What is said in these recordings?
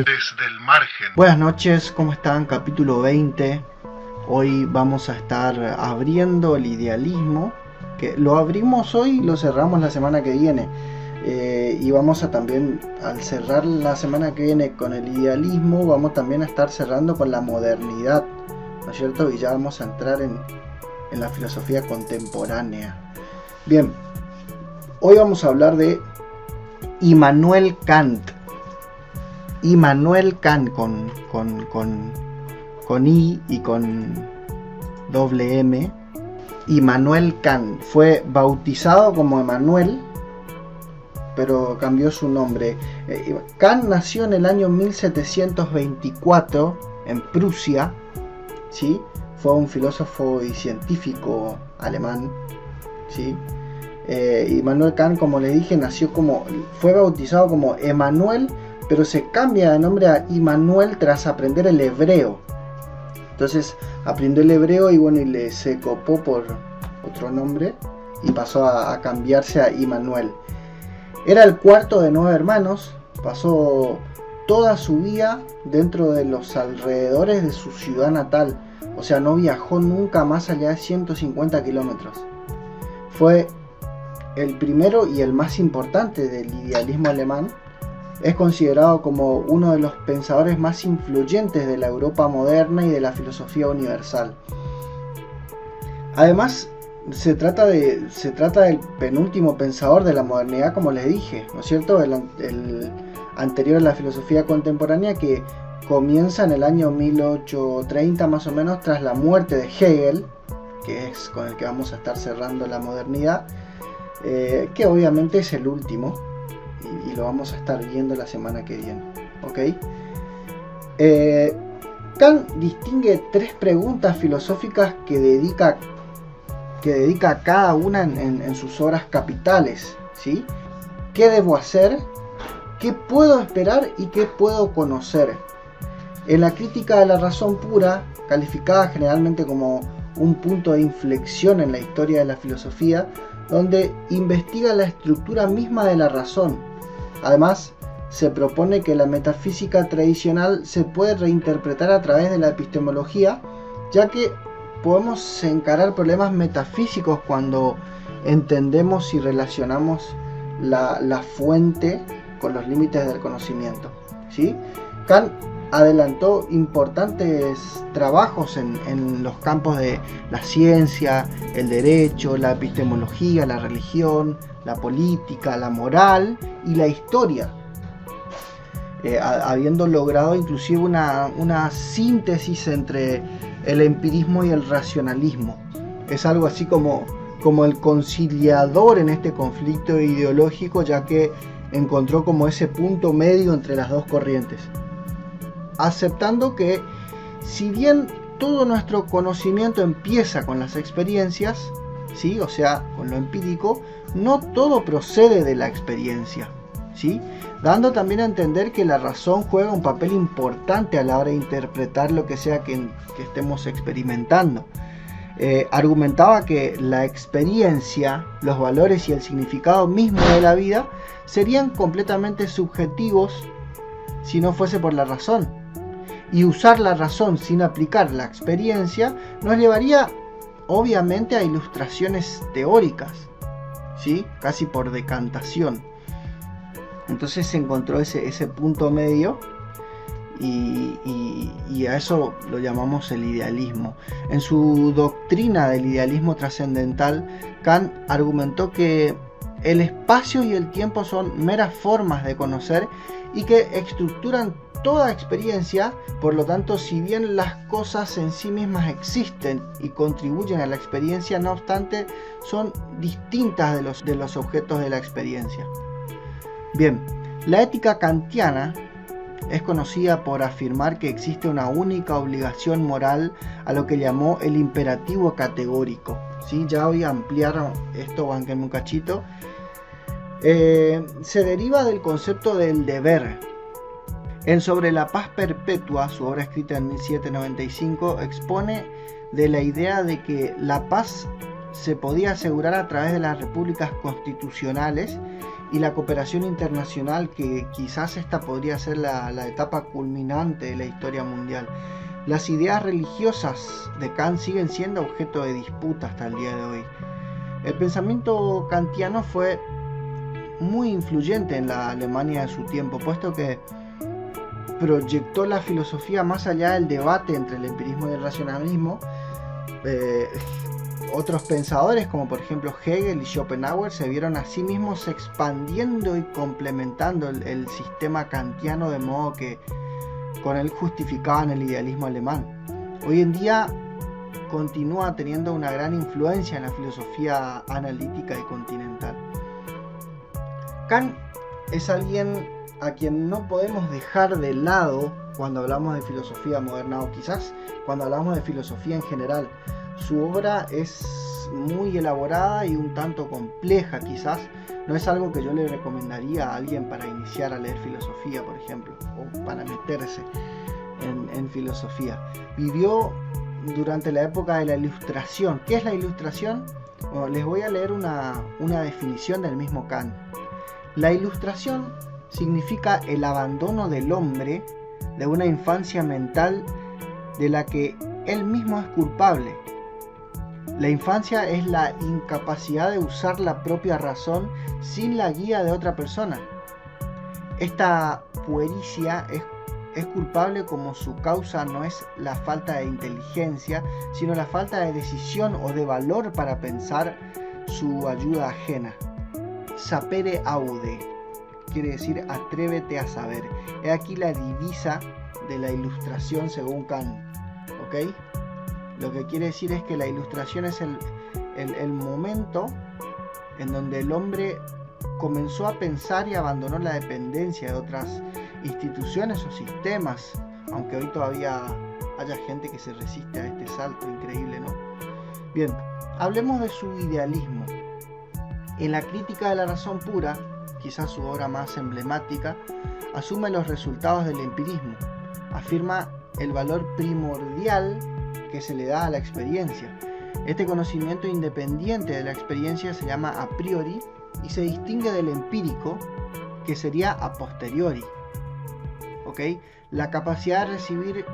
Desde el margen. Buenas noches, ¿cómo están? Capítulo 20. Hoy vamos a estar abriendo el idealismo, que lo abrimos hoy y lo cerramos la semana que viene. Y vamos a también, al cerrar la semana que viene con el idealismo, vamos también a estar cerrando con la modernidad, ¿no es cierto? Y ya vamos a entrar en la filosofía contemporánea. Bien, hoy vamos a hablar de Immanuel Kant. Immanuel Kant con I y con doble M. Immanuel Kant fue bautizado como Emanuel, pero cambió su nombre. Kant nació en el año 1724 en Prusia, ¿sí? Fue un filósofo y científico alemán, ¿sí? Immanuel Kant, como le dije, fue bautizado como Emanuel, pero se cambia de nombre a Immanuel tras aprender el hebreo. Entonces aprendió el hebreo y se copó por otro nombre y pasó a cambiarse a Immanuel. Era el cuarto de 9 hermanos, pasó toda su vida dentro de los alrededores de su ciudad natal, o sea, no viajó nunca más allá de 150 kilómetros. Fue el primero y el más importante del idealismo alemán. Es considerado como uno de los pensadores más influyentes de la Europa moderna y de la filosofía universal. Además, se trata del penúltimo pensador de la modernidad, como les dije, ¿no es cierto? El anterior a la filosofía contemporánea, que comienza en el año 1830 más o menos, tras la muerte de Hegel, que es con el que vamos a estar cerrando la modernidad, que obviamente es el último. Y lo vamos a estar viendo la semana que viene, ¿ok? Kant distingue 3 preguntas filosóficas que dedica a cada una en sus obras capitales, ¿sí? ¿Qué debo hacer? ¿Qué puedo esperar? ¿Y qué puedo conocer? En la crítica de la razón pura, calificada generalmente como un punto de inflexión en la historia de la filosofía, donde investiga la estructura misma de la razón. Además, se propone que la metafísica tradicional se puede reinterpretar a través de la epistemología, ya que podemos encarar problemas metafísicos cuando entendemos y relacionamos la fuente con los límites del conocimiento, ¿sí? Kant adelantó importantes trabajos en los campos de la ciencia, el derecho, la epistemología, la religión, la política, la moral y la historia, habiendo logrado inclusive una síntesis entre el empirismo y el racionalismo. Es algo así como el conciliador en este conflicto ideológico, ya que encontró como ese punto medio entre las dos corrientes, aceptando que si bien todo nuestro conocimiento empieza con las experiencias, ¿sí? O sea, con lo empírico, no todo procede de la experiencia, ¿sí? Dando también a entender que la razón juega un papel importante a la hora de interpretar lo que sea que estemos experimentando. Argumentaba que la experiencia, los valores y el significado mismo de la vida serían completamente subjetivos si no fuese por la razón. Y usar la razón sin aplicar la experiencia nos llevaría obviamente a ilustraciones teóricas, ¿sí? Casi por decantación. Entonces se encontró ese punto medio y a eso lo llamamos el idealismo. En su doctrina del idealismo trascendental, Kant argumentó que el espacio y el tiempo son meras formas de conocer y que estructuran toda experiencia. Por lo tanto, si bien las cosas en sí mismas existen y contribuyen a la experiencia, no obstante son distintas de los objetos de la experiencia. Bien, la ética kantiana es conocida por afirmar que existe una única obligación moral, a lo que llamó el imperativo categórico, ¿sí? Ya voy a ampliar esto, banquenme un cachito. Se deriva del concepto del deber. En Sobre la paz perpetua, su obra escrita en 1795, expone de la idea de que la paz se podía asegurar a través de las repúblicas constitucionales y la cooperación internacional, que quizás esta podría ser la etapa culminante de la historia mundial. Las ideas religiosas de Kant siguen siendo objeto de disputa hasta el día de hoy. El pensamiento kantiano fue muy influyente en la Alemania de su tiempo, puesto que proyectó la filosofía más allá del debate entre el empirismo y el racionalismo. Otros pensadores, como por ejemplo Hegel y Schopenhauer, se vieron a sí mismos expandiendo y complementando el sistema kantiano, de modo que con él justificaban el idealismo alemán. Hoy en día continúa teniendo una gran influencia en la filosofía analítica y continental. Kant es alguien a quien no podemos dejar de lado cuando hablamos de filosofía moderna, o quizás cuando hablamos de filosofía en general. Su obra es muy elaborada y un tanto compleja, quizás. No es algo que yo le recomendaría a alguien para iniciar a leer filosofía, por ejemplo, o para meterse en filosofía. Vivió durante la época de la Ilustración. ¿Qué es la Ilustración? Bueno, les voy a leer una definición del mismo Kant. La Ilustración significa el abandono del hombre de una infancia mental de la que él mismo es culpable. La infancia es la incapacidad de usar la propia razón sin la guía de otra persona. Esta puericia es culpable como su causa no es la falta de inteligencia, sino la falta de decisión o de valor para pensar su ayuda ajena. Sapere aude, quiere decir atrévete a saber. He aquí la divisa de la Ilustración según Kant. ¿Ok? Lo que quiere decir es que la Ilustración es el momento en donde el hombre comenzó a pensar y abandonó la dependencia de otras instituciones o sistemas, aunque hoy todavía haya gente que se resiste a este salto increíble, ¿no? Bien, hablemos de su idealismo. En la Crítica de la razón pura, quizás su obra más emblemática, asume los resultados del empirismo, afirma el valor primordial que se le da a la experiencia. Este conocimiento independiente de la experiencia se llama a priori y se distingue del empírico, que sería a posteriori. ¿Ok? La capacidad de recibir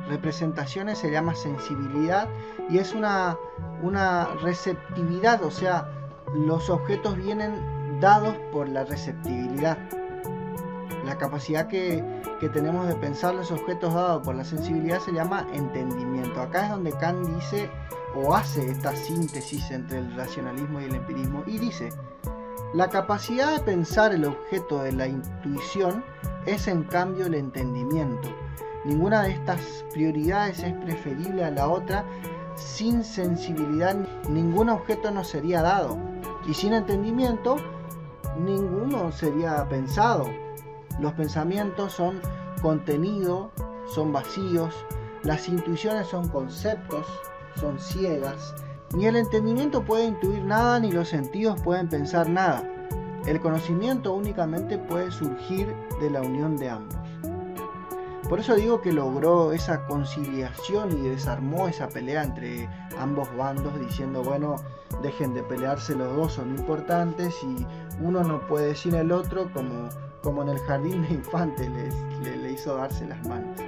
representaciones se llama sensibilidad y es una receptividad, o sea, los objetos vienen dados por la receptibilidad. La capacidad que tenemos de pensar los objetos dados por la sensibilidad se llama entendimiento. Acá es donde Kant dice o hace esta síntesis entre el racionalismo y el empirismo y dice: la capacidad de pensar el objeto de la intuición es en cambio el entendimiento. Ninguna de estas prioridades es preferible a la otra. Sin sensibilidad ningún objeto nos sería dado y sin entendimiento ninguno sería pensado. Los pensamientos son contenido, son vacíos, las intuiciones son conceptos, son ciegas. Ni el entendimiento puede intuir nada, ni los sentidos pueden pensar nada. El conocimiento únicamente puede surgir de la unión de ambos. Por eso digo que logró esa conciliación y desarmó esa pelea entre ambos bandos, diciendo, bueno, dejen de pelearse, los dos son importantes y uno no puede sin el otro, como en el jardín de infantes le hizo darse las manos.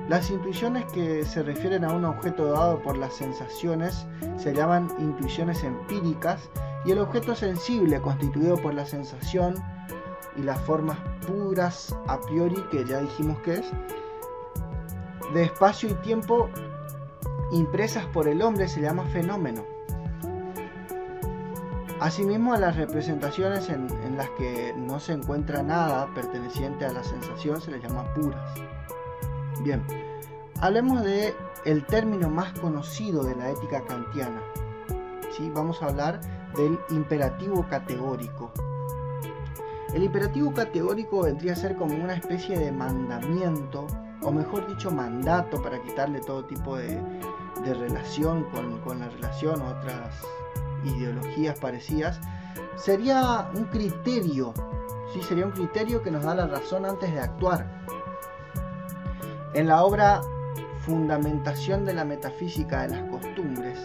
Las intuiciones que se refieren a un objeto dado por las sensaciones se llaman intuiciones empíricas, y el objeto sensible constituido por la sensación y las formas puras a priori, que ya dijimos que es, de espacio y tiempo impresas por el hombre, se llama fenómeno. Asimismo, a las representaciones en las que no se encuentra nada perteneciente a la sensación se les llama puras. Bien, hablemos de el término más conocido de la ética kantiana. ¿Sí? Vamos a hablar del imperativo categórico. El imperativo categórico vendría a ser como una especie de mandamiento, o mejor dicho, mandato, para quitarle todo tipo de relación con la relación o otras ideologías parecidas. Sería un criterio, ¿sí? Sería un criterio que nos da la razón antes de actuar. En la obra Fundamentación de la metafísica de las costumbres,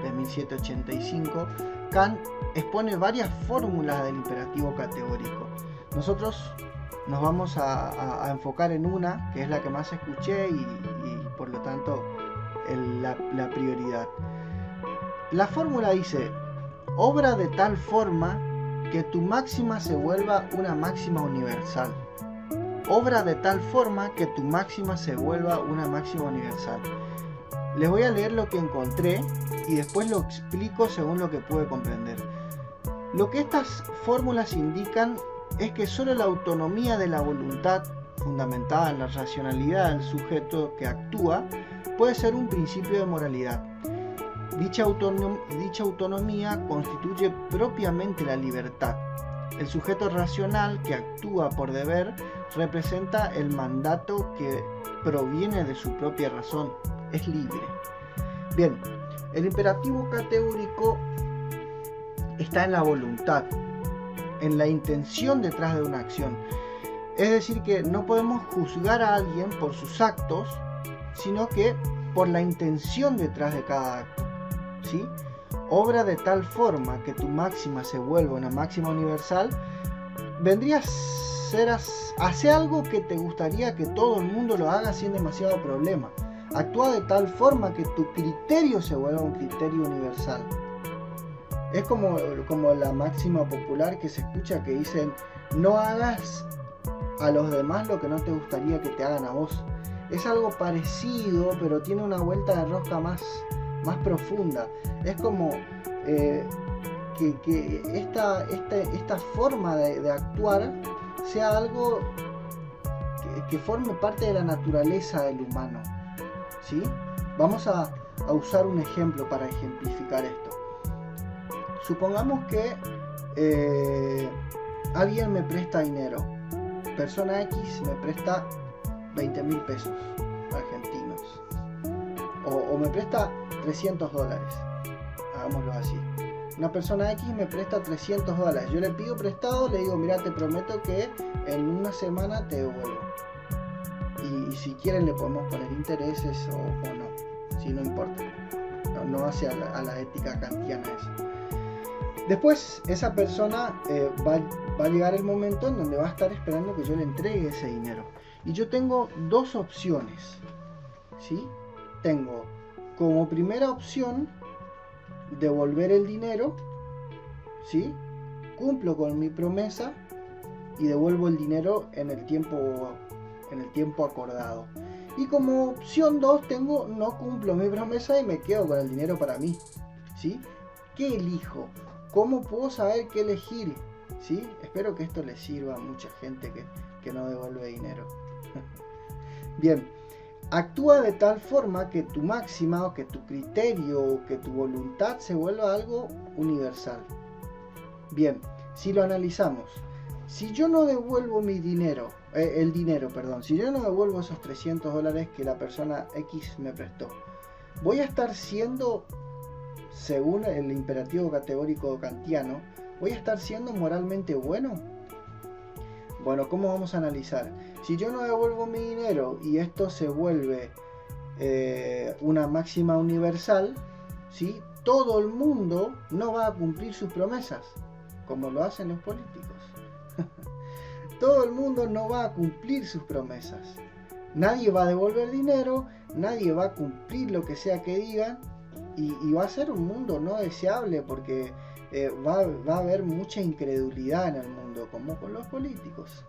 de 1785, Kant expone varias fórmulas del imperativo categórico. Nosotros nos vamos a enfocar en una, que es la que más escuché y por lo tanto la prioridad. La fórmula dice: obra de tal forma que tu máxima se vuelva una máxima universal. Obra de tal forma que tu máxima se vuelva una máxima universal. Les voy a leer lo que encontré y después lo explico según lo que pude comprender. Lo que estas fórmulas indican es que solo la autonomía de la voluntad, fundamentada en la racionalidad del sujeto que actúa, puede ser un principio de moralidad. Dicha autonomía constituye propiamente la libertad. El sujeto racional que actúa por deber representa el mandato que proviene de su propia razón. Es libre. Bien, el imperativo categórico está en la voluntad, en la intención detrás de una acción. Es decir, que no podemos juzgar a alguien por sus actos, sino que por la intención detrás de cada acto. ¿Sí? Obra de tal forma que tu máxima se vuelva una máxima universal, vendría a ser hacer algo que te gustaría que todo el mundo lo haga sin demasiado problema. Actúa de tal forma que tu criterio se vuelva un criterio universal. Es como la máxima popular que se escucha que dicen: no hagas a los demás lo que no te gustaría que te hagan a vos. Es algo parecido, pero tiene una vuelta de rosca más profunda. Es como que esta forma de actuar sea algo que forme parte de la naturaleza del humano. ¿Sí? Vamos a usar un ejemplo para ejemplificar esto. Supongamos que alguien me presta dinero. Persona X me presta 20.000 pesos argentinos. O me presta $300. Hagámoslo así. Una persona X me presta $300. Yo le pido prestado, le digo: mira, te prometo que en una semana te devuelvo. Y si quieren le podemos poner intereses o no. Si no importa. No hace a la ética kantiana eso. Después esa persona va a llegar el momento en donde va a estar esperando que yo le entregue ese dinero. Y yo tengo dos opciones. ¿Sí? Tengo como primera opción devolver el dinero, ¿sí? Cumplo con mi promesa y devuelvo el dinero en el tiempo acordado. Y como opción 2 tengo: no cumplo mi promesa y me quedo con el dinero para mí. ¿Sí? ¿Qué elijo? ¿Cómo puedo saber qué elegir? ¿Sí? Espero que esto le sirva a mucha gente que no devuelve dinero. Bien. Actúa de tal forma que tu máxima o que tu criterio o que tu voluntad se vuelva algo universal. Bien, si lo analizamos, si yo no devuelvo si yo no devuelvo esos $300 que la persona X me prestó, voy a estar siendo, según el imperativo categórico kantiano, voy a estar siendo moralmente bueno. Bueno, ¿cómo vamos a analizar? Si yo no devuelvo mi dinero y esto se vuelve una máxima universal, ¿sí? Todo el mundo no va a cumplir sus promesas, como lo hacen los políticos. Todo el mundo no va a cumplir sus promesas. Nadie va a devolver dinero, nadie va a cumplir lo que sea que digan, y va a ser un mundo no deseable porque va a haber mucha incredulidad en el mundo, como con los políticos.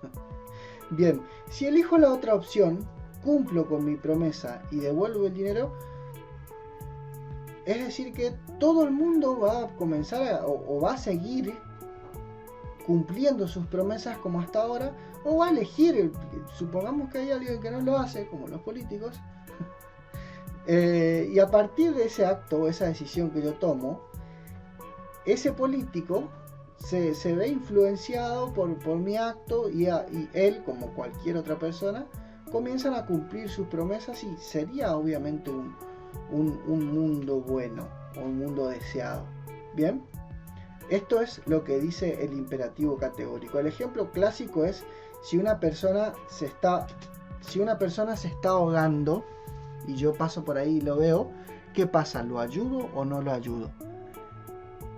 Bien, si elijo la otra opción, cumplo con mi promesa y devuelvo el dinero, es decir que todo el mundo va a comenzar o va a seguir cumpliendo sus promesas como hasta ahora, o va a elegir, supongamos que hay alguien que no lo hace, como los políticos, y a partir de ese acto, esa decisión que yo tomo, ese político se ve influenciado por mi acto y él, como cualquier otra persona, comienzan a cumplir sus promesas y sería obviamente un mundo bueno, o un mundo deseado. Bien, esto es lo que dice el imperativo categórico. El ejemplo clásico es si una persona se está ahogando y yo paso por ahí y lo veo, ¿qué pasa? ¿Lo ayudo o no lo ayudo?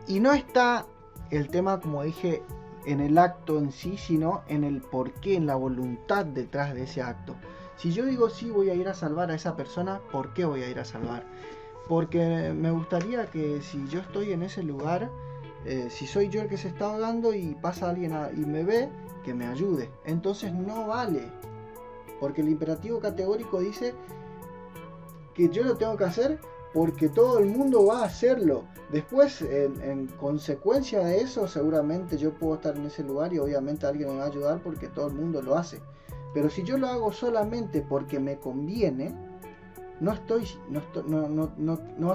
Y no está el tema, como dije, en el acto en sí, sino en el porqué, en la voluntad detrás de ese acto. Si yo digo sí, voy a ir a salvar a esa persona, ¿por qué voy a ir a salvar? Porque me gustaría que si yo estoy en ese lugar, si soy yo el que se está ahogando y pasa alguien y me ve, que me ayude. Entonces no vale, porque el imperativo categórico dice que yo lo tengo que hacer porque todo el mundo va a hacerlo. Después, en consecuencia de eso, seguramente yo puedo estar en ese lugar y obviamente alguien me va a ayudar porque todo el mundo lo hace. Pero si yo lo hago solamente porque me conviene, no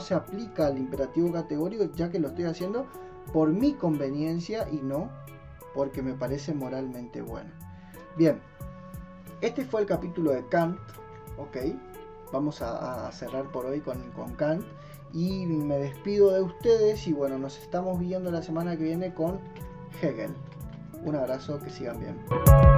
se aplica al imperativo categórico, ya que lo estoy haciendo por mi conveniencia y no porque me parece moralmente bueno. Bien, este fue el capítulo de Kant, ok. Vamos a cerrar por hoy con Kant y me despido de ustedes y bueno, nos estamos viendo la semana que viene con Hegel. Un abrazo, que sigan bien.